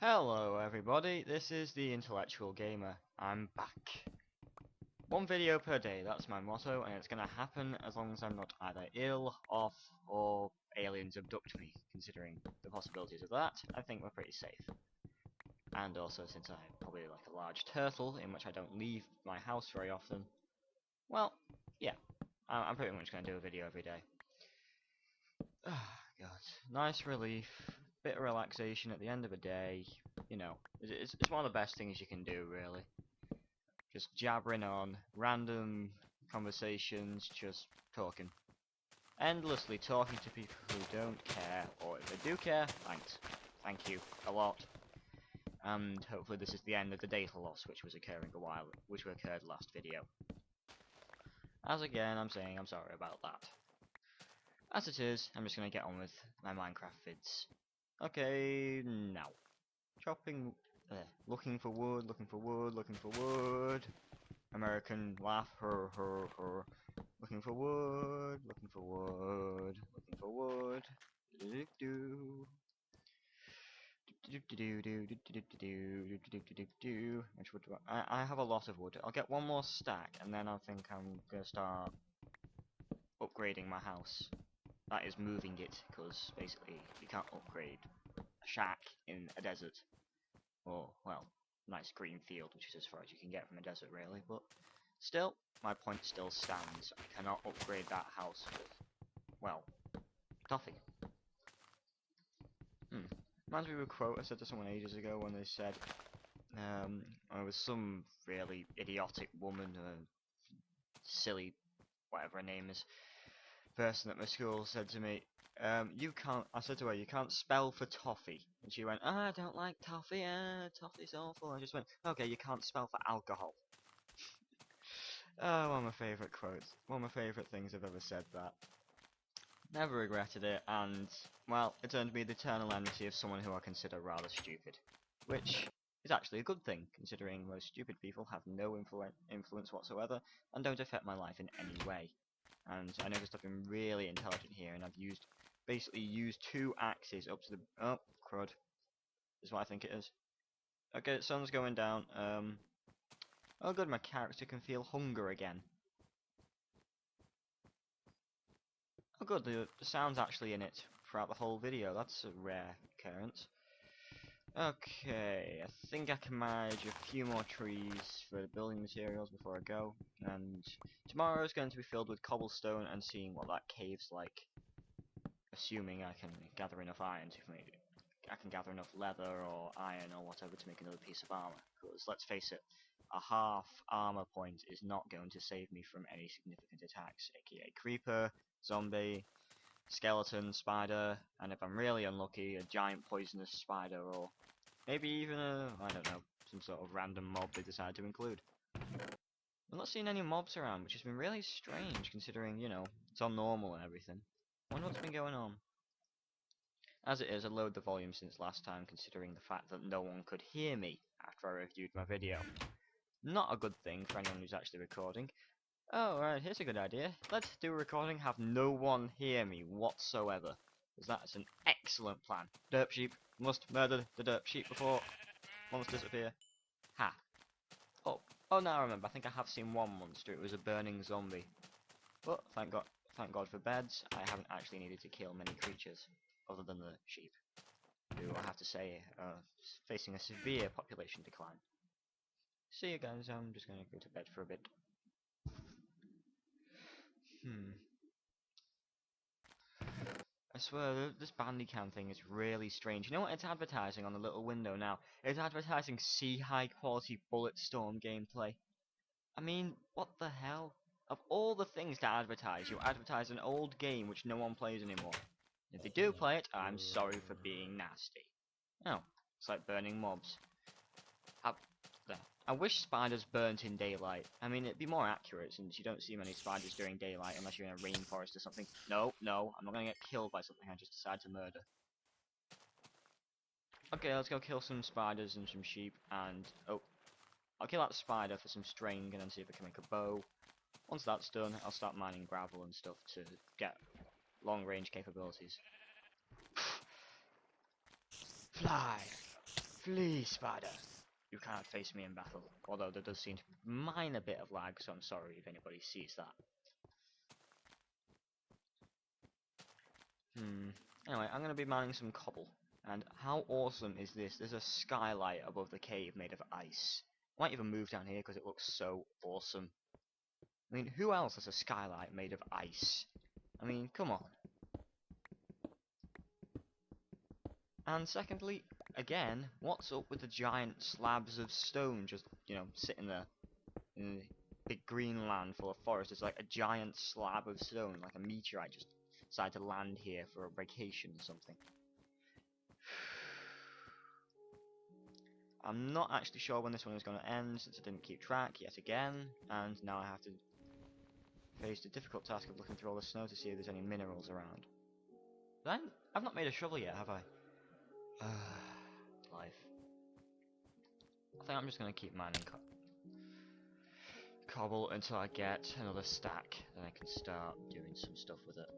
Hello everybody, this is the Intellectual Gamer. I'm back. One video per day, that's my motto, and it's gonna happen as long as I'm not either ill, off, or aliens abduct me. Considering the possibilities of that, I think we're pretty safe. And also, since I'm probably like a large turtle, in which I don't leave my house very often, well, yeah, I'm pretty much gonna do a video every day. Ah, God. Nice relief, bit of relaxation at the end of a day. You know, it's one of the best things you can do, really. Just jabbering on, random conversations, just talking. Endlessly talking to people who don't care, or if they do care, thanks. Thank you, a lot. And hopefully this is the end of the data loss which occurred last video. As again, I'm saying I'm sorry about that. As it is, I'm just gonna get on with my Minecraft vids. Okay, now. Chopping, looking for wood, looking for wood, looking for wood. American laugh, her. Looking for wood, looking for wood, looking for wood. Which wood do I have a lot of wood. I'll get one more stack, and then I think I'm gonna start upgrading my house. That is moving it, because basically you can't upgrade a shack in a desert. Or, well, nice green field, which is as far as you can get from a desert, really. But still, my point still stands. I cannot upgrade that house with, well, nothing. Reminds me of a quote I said to someone ages ago when they said, it was some really idiotic woman, silly, whatever her name is, person at my school said to me, I said to her, you can't spell for toffee. And she went, I don't like toffee, toffee's awful. I just went, okay, you can't spell for alcohol. Oh, one of my favourite quotes. One of my favourite things I've ever said that. Never regretted it, and, well, it earned me the eternal enmity of someone who I consider rather stupid. Which is actually a good thing, considering most stupid people have no influence whatsoever, and don't affect my life in any way. And I noticed I've been really intelligent here, and I've basically used 2 axes up to the... Oh, crud. This is what I think it is. Okay, the sun's going down. Oh good, my character can feel hunger again. Oh good, the sound's actually in it throughout the whole video. That's a rare occurrence. Okay, I think I can manage a few more trees for the building materials before I go. And tomorrow is going to be filled with cobblestone and seeing what that cave's like. Assuming I can gather enough iron to make I can gather enough leather or iron or whatever to make another piece of armor. Because let's face it, a half armor point is not going to save me from any significant attacks, aka creeper, zombie, skeleton, spider, and if I'm really unlucky, a giant poisonous spider, or maybe even I don't know, some sort of random mob they decide to include. I'm not seeing any mobs around, which has been really strange considering, you know, it's on normal and everything. I wonder what's been going on. As it is, I lowered the volume since last time, considering the fact that no one could hear me after I reviewed my video. Not a good thing for anyone who's actually recording. Oh, right, here's a good idea. Let's do a recording, have no one hear me whatsoever. Because that's an excellent plan. Derp sheep, must murder the derp sheep before monsters appear. Ha. Oh, now I remember, I think I have seen one monster, it was a burning zombie. But, thank God for beds, I haven't actually needed to kill many creatures, other than the sheep, who I have to say are facing a severe population decline. See you guys, I'm just gonna go to bed for a bit. I swear, this Bandicam thing is really strange. You know what it's advertising on the little window now? It's advertising see high quality Bulletstorm gameplay. I mean, what the hell? Of all the things to advertise, you advertise an old game which no one plays anymore. If they do play it, I'm sorry for being nasty. Oh, it's like burning mobs. I wish spiders burnt in daylight. I mean, it'd be more accurate since you don't see many spiders during daylight unless you're in a rainforest or something. No, I'm not gonna get killed by something I just decide to murder. Okay, let's go kill some spiders and some sheep, and... oh, I'll kill that spider for some string and then see if I can make a bow. Once that's done, I'll start mining gravel and stuff to get long-range capabilities. Fly! Flee, spider! You can't face me in battle. Although there does seem to be a minor bit of lag, so I'm sorry if anybody sees that. Anyway, I'm going to be mining some cobble. And how awesome is this? There's a skylight above the cave made of ice. I might even move down here because it looks so awesome. I mean, who else has a skylight made of ice? I mean, come on. And secondly, again, what's up with the giant slabs of stone just, you know, sitting there in a big green land full of forest? It's like a giant slab of stone, like a meteorite just decided to land here for a vacation or something. I'm not actually sure when this one is going to end, since I didn't keep track yet again, and now I have to face the difficult task of looking through all the snow to see if there's any minerals around. Then, I've not made a shovel yet, have I? Life. I think I'm just going to keep mining cobble until I get another stack, then I can start doing some stuff with it.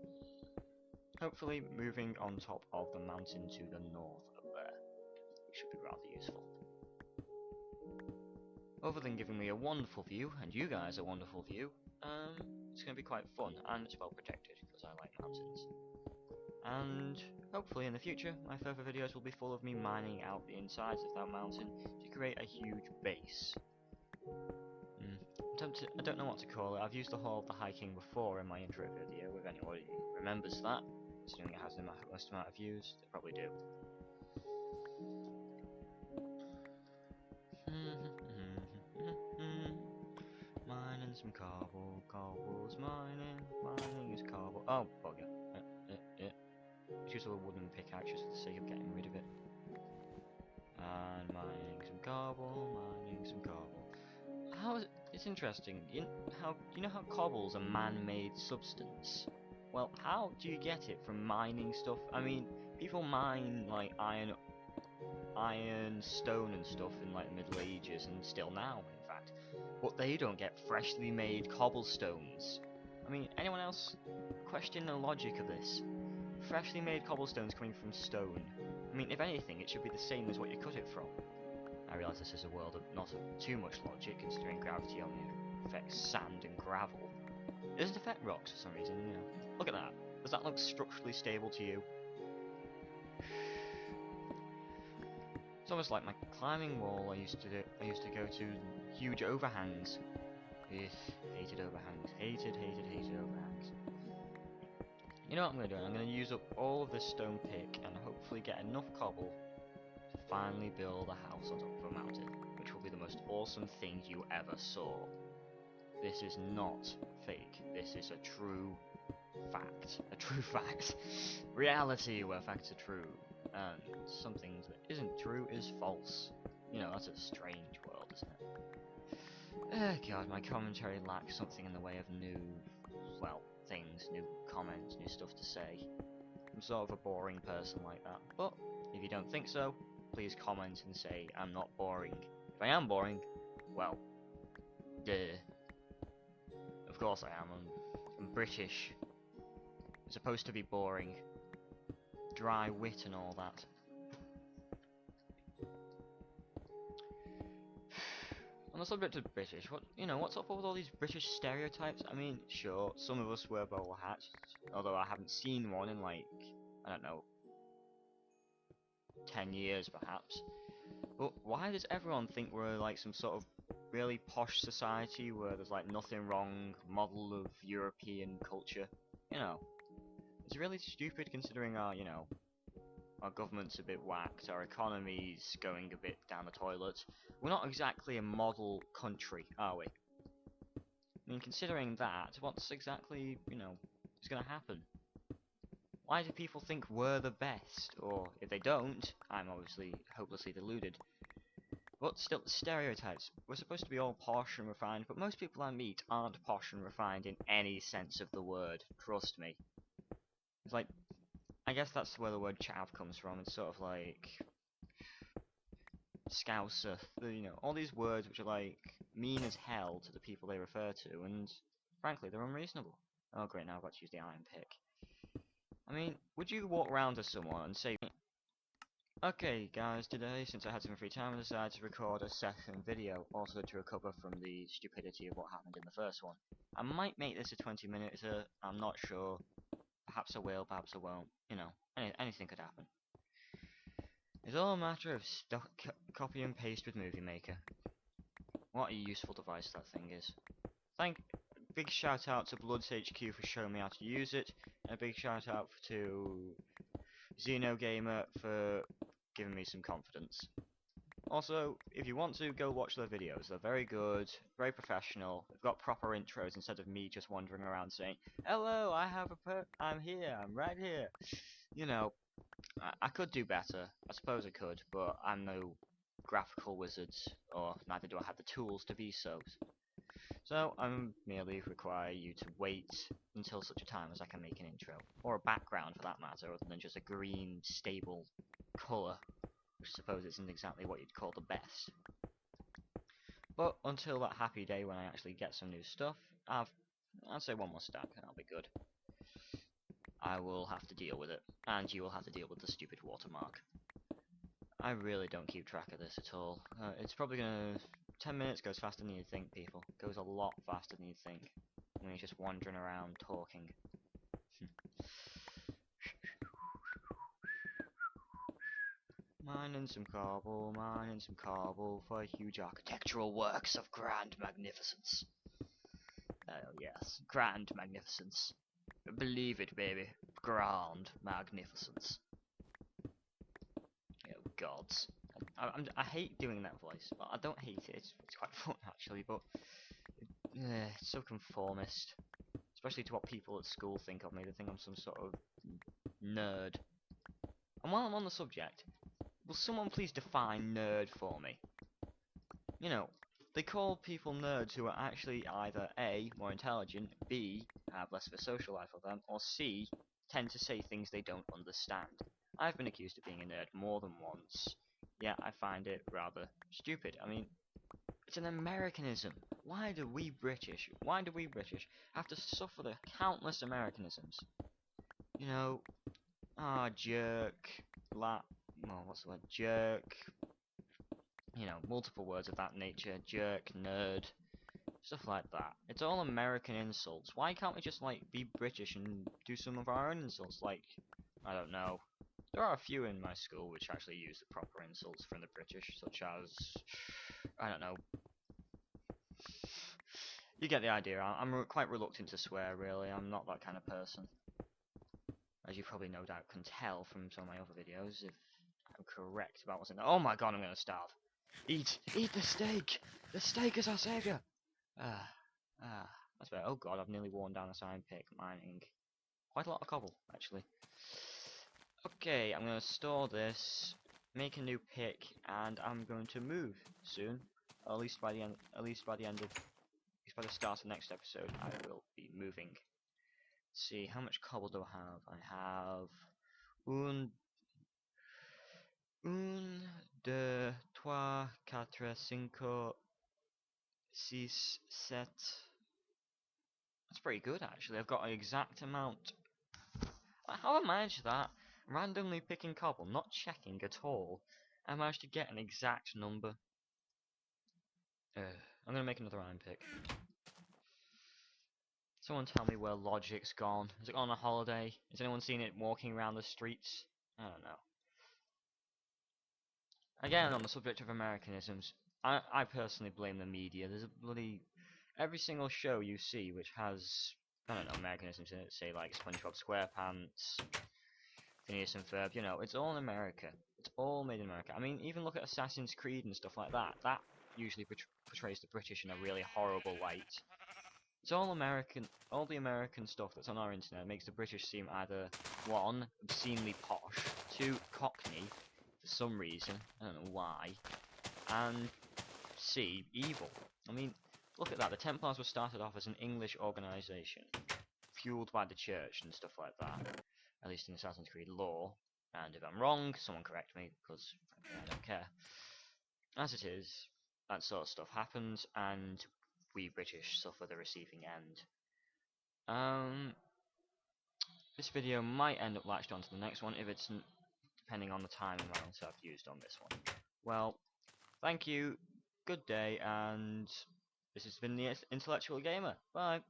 Hopefully moving on top of the mountain to the north up there, which should be rather useful. Other than giving me a wonderful view, and you guys a wonderful view, it's going to be quite fun, and it's well protected, because I like mountains. And hopefully in the future, my further videos will be full of me mining out the insides of that mountain to create a huge base. I don't know what to call it. I've used the Hall of the High King before in my intro video, if anybody remembers that. Considering it has the most amount of views, they probably do. Mining some cobble's mining is cobble. Oh, bugger. Let's use a wooden pickaxe just for the sake of getting rid of it. And mining some cobble. It's interesting. You know how cobble's a man-made substance? Well, how do you get it from mining stuff? I mean, people mine like iron, stone and stuff in like the Middle Ages and still now, in fact. But they don't get freshly made cobblestones. I mean, anyone else question the logic of this? Freshly made cobblestones coming from stone. I mean, if anything, it should be the same as what you cut it from. I realise this is a world of not too much logic, considering gravity only affects sand and gravel. It doesn't affect rocks for some reason, you know. Look at that. Does that look structurally stable to you? It's almost like my climbing wall I used to go to huge overhangs. Hated overhangs. Hated overhangs. You know what I'm going to do? I'm going to use up all of this stone pick and hopefully get enough cobble to finally build a house on top of a mountain, which will be the most awesome thing you ever saw. This is not fake. This is a true fact. A true fact. Reality where facts are true. And something that isn't true is false. You know, that's a strange world, isn't it? Oh god, my commentary lacks something in the way of new, well, things, new comments, new stuff to say. I'm sort of a boring person like that. But if you don't think so, please comment and say I'm not boring. If I am boring, well, duh. Of course I am. I'm British. I'm supposed to be boring. Dry wit and all that. On the subject of British, what's up with all these British stereotypes? I mean, sure, some of us wear bowler hats, although I haven't seen one in like, I don't know, 10 years perhaps. But why does everyone think we're like some sort of really posh society where there's like nothing wrong, model of European culture? You know, it's really stupid considering our, our government's a bit whacked, our economy's going a bit down the toilet. We're not exactly a model country, are we? I mean, considering that, what's exactly, is going to happen? Why do people think we're the best? Or, if they don't, I'm obviously hopelessly deluded. But still, stereotypes. We're supposed to be all posh and refined, but most people I meet aren't posh and refined in any sense of the word. Trust me. It's like, I guess that's where the word chav comes from. It's sort of like Scouser, all these words which are like mean as hell to the people they refer to, and frankly, they're unreasonable. Oh great, now I've got to use the iron pick. I mean, would you walk around to someone and say, Okay guys, today, since I had some free time, I decided to record a second video, also to recover from the stupidity of what happened in the first one. I might make this a 20-minute, I'm not sure. Perhaps I will, perhaps I won't. You know, anything could happen. It's all a matter of copy and paste with Movie Maker. What a useful device that thing is. Big shout out to Bloods HQ for showing me how to use it, and a big shout out to Xenogamer for giving me some confidence. Also, if you want to, go watch their videos. They're very good, very professional. They've got proper intros instead of me just wandering around saying, "Hello, I'm here, I'm right here." You know, I could do better. I suppose I could, but I'm no graphical wizard, or neither do I have the tools to be so. So I merely require you to wait until such a time as I can make an intro, or a background for that matter, other than just a green, stable colour, which I suppose isn't exactly what you'd call the best. But until that happy day when I actually get some new stuff, I'd say one more stack and I'll be good. I will have to deal with it, and you will have to deal with the stupid watermark. I really don't keep track of this at all. It's probably gonna... 10 minutes goes faster than you think, people. Goes a lot faster than you think. When you're just wandering around talking. Mining some cobble for huge architectural works of grand magnificence. Oh yes, grand magnificence. Believe it, baby. Grand magnificence. Oh gods. I hate doing that voice. Well, I don't hate it. It's quite fun actually, but it's so conformist. Especially to what people at school think of me. They think I'm some sort of nerd. And while I'm on the subject, will someone please define nerd for me? You know, they call people nerds who are actually either A, more intelligent, B, have less of a social life of them, or C, tend to say things they don't understand. I've been accused of being a nerd more than once. Yeah, I find it rather stupid. I mean, it's an Americanism. Why do we British have to suffer the countless Americanisms? You know, jerk, well, what's the word? Jerk, you know, multiple words of that nature, jerk, nerd, stuff like that. It's all American insults. Why can't we just, like, be British and do some of our own insults? Like, I don't know. There are a few in my school which actually use the proper insults from the British, such as, I don't know. You get the idea. I'm quite reluctant to swear, really. I'm not that kind of person. As you probably no doubt can tell from some of my other videos, if I'm correct about what's in there. Oh my god, I'm gonna starve. Eat the steak! The steak is our saviour! That's better. Oh god, I've nearly worn down a sign pick mining quite a lot of cobble, actually. Okay, I'm gonna store this, make a new pick, and I'm going to move soon. At least by the start of next episode, I will be moving. Let's see, how much cobble do I have? I have un, deux, trois, quatre, cinco, six, sept. That's pretty good actually. I've got an exact amount. How I managed that? Randomly picking cobble, not checking at all. I managed to get an exact number. I'm gonna make another iron pick. Someone tell me where Logic's gone. Is it on a holiday? Has anyone seen it walking around the streets? I don't know. Again, on the subject of Americanisms, I personally blame the media. There's a bloody... Every single show you see which has, I don't know, Americanisms in it, say like SpongeBob SquarePants, Phineas and Ferb, you know, it's all in America. It's all made in America. I mean, even look at Assassin's Creed and stuff like that. That usually portrays the British in a really horrible light. It's all American. All the American stuff that's on our internet makes the British seem either 1, obscenely posh, 2, cockney, for some reason, I don't know why, and C, evil. I mean, look at that, the Templars were started off as an English organisation, fueled by the church and stuff like that, at least in Assassin's Creed lore, and if I'm wrong, someone correct me, because I don't care. As it is, that sort of stuff happens, and we British suffer the receiving end. This video might end up latched onto the next one if it's depending on the time amounts I've used on this one. Well, thank you, good day, and this has been the Intellectual Gamer. Bye!